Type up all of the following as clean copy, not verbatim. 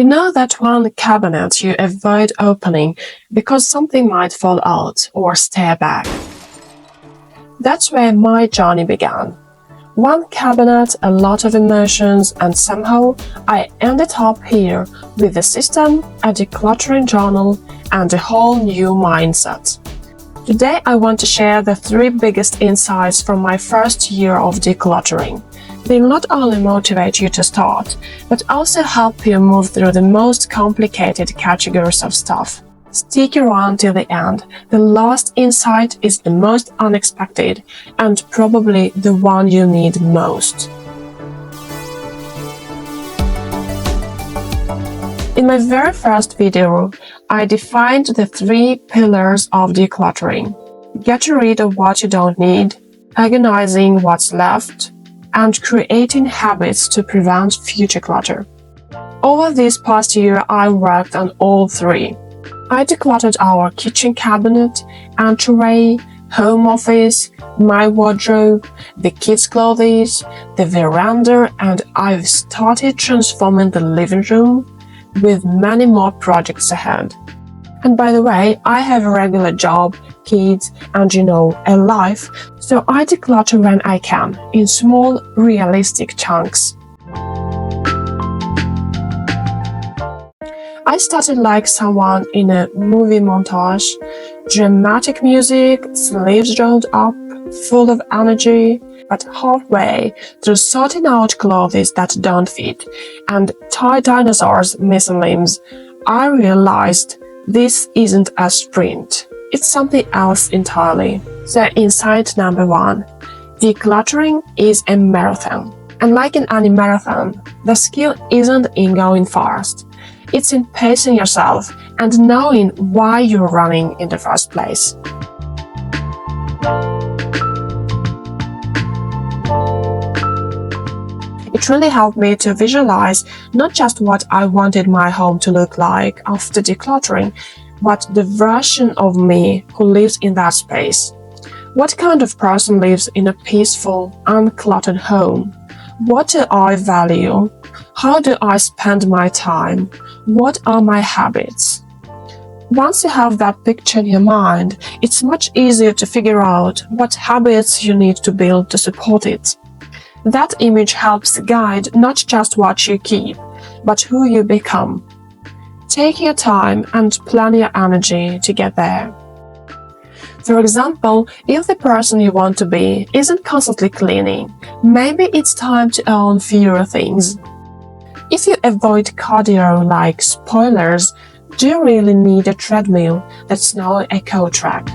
You know that one cabinet you avoid opening because something might fall out or stare back? That's where my journey began. One cabinet, a lot of emotions, and somehow I ended up here with a system, a decluttering journal, and a whole new mindset. Today I want to share the 3 biggest insights from my first year of decluttering. They'll not only motivate you to start, but also help you move through the most complicated categories of stuff. Stick around till the end. The last insight is the most unexpected and probably the one you need most. In my very first video, I defined the 3 pillars of decluttering. Get rid of what you don't need, organizing what's left, and creating habits to prevent future clutter. Over this past year, I worked on all 3. I decluttered our kitchen cabinet, entryway, home office, my wardrobe, the kids' clothes, the veranda, and I've started transforming the living room with many more projects ahead. And by the way, I have a regular job, kids, and a life, so I declutter when I can, in small, realistic chunks. I started like someone in a movie montage, dramatic music, sleeves rolled up, full of energy, but halfway through sorting out clothes that don't fit and toy dinosaurs missing limbs, I realized this isn't a sprint. It's something else entirely. So insight number 1, decluttering is a marathon. And like in any marathon, the skill isn't in going fast. It's in pacing yourself and knowing why you're running in the first place. It really helped me to visualize not just what I wanted my home to look like after decluttering, but the version of me who lives in that space. What kind of person lives in a peaceful, uncluttered home? What do I value? How do I spend my time? What are my habits? Once you have that picture in your mind, it's much easier to figure out what habits you need to build to support it. That image helps guide not just what you keep, but who you become. Take your time and plan your energy to get there. For example, if the person you want to be isn't constantly cleaning, maybe it's time to own fewer things. If you avoid cardio like spoilers, do you really need a treadmill that's not a co-track?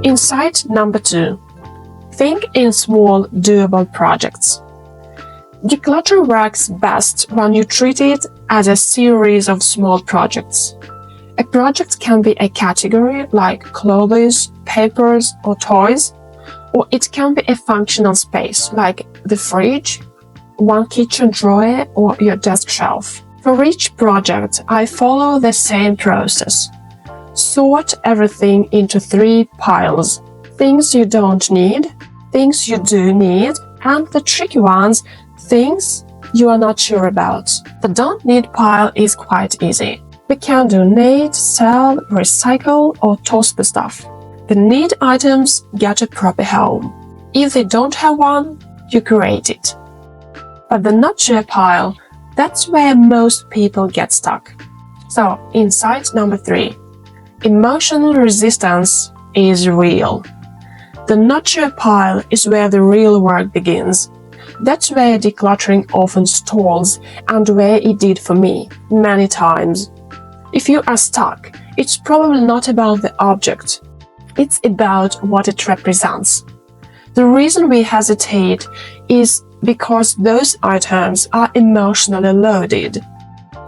Insight number 2. Think in small, doable projects. Declutter works best when you treat it as a series of small projects. A project can be a category like clothes, papers, or toys, or it can be a functional space like the fridge, one kitchen drawer, or your desk shelf. For each project, I follow the same process. Sort everything into 3 piles: things you don't need, things you do need, and the tricky ones, things you are not sure about. The don't need pile is quite easy. We can donate, sell, recycle, or toss the stuff. The need items get a proper home. If they don't have one, you create it. But the not sure pile, that's where most people get stuck. So, insight number 3. Emotional resistance is real. The not sure pile is where the real work begins. That's where decluttering often stalls and where it did for me, many times. If you are stuck, it's probably not about the object. It's about what it represents. The reason we hesitate is because those items are emotionally loaded.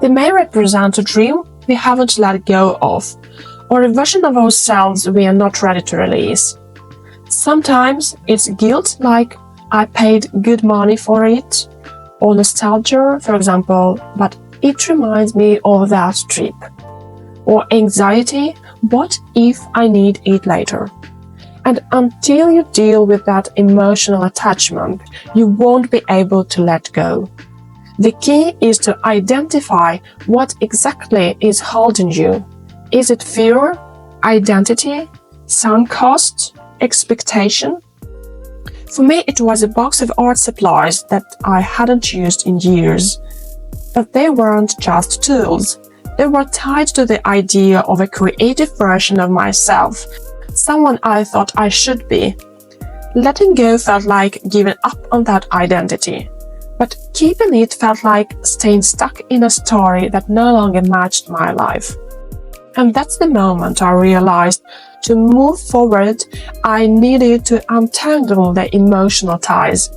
They may represent a dream we haven't let go of, or a version of ourselves we are not ready to release. Sometimes it's guilt, like I paid good money for it, or nostalgia, for example, but it reminds me of that trip. Or anxiety, what if I need it later? And until you deal with that emotional attachment, you won't be able to let go. The key is to identify what exactly is holding you. Is it fear, identity, sunk cost, expectation? For me, it was a box of art supplies that I hadn't used in years. But they weren't just tools. They were tied to the idea of a creative version of myself, someone I thought I should be. Letting go felt like giving up on that identity, but keeping it felt like staying stuck in a story that no longer matched my life. And that's the moment I realized to move forward, I needed to untangle the emotional ties.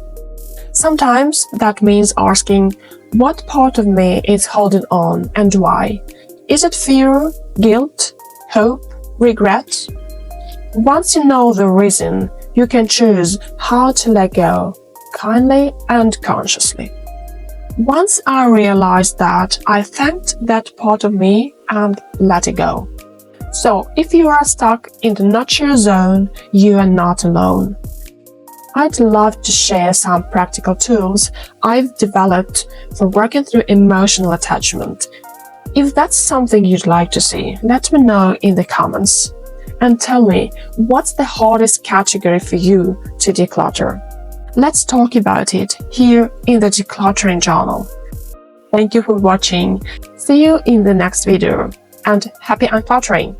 Sometimes that means asking, what part of me is holding on and why? Is it fear, guilt, hope, regret? Once you know the reason, you can choose how to let go, kindly and consciously. Once I realized that, I thanked that part of me and let it go. So, if you are stuck in the nurture zone, you are not alone. I'd love to share some practical tools I've developed for working through emotional attachment. If that's something you'd like to see, let me know in the comments. And tell me, what's the hardest category for you to declutter? Let's talk about it here in the Decluttering Journal. Thank you for watching. See you in the next video, and happy uncluttering!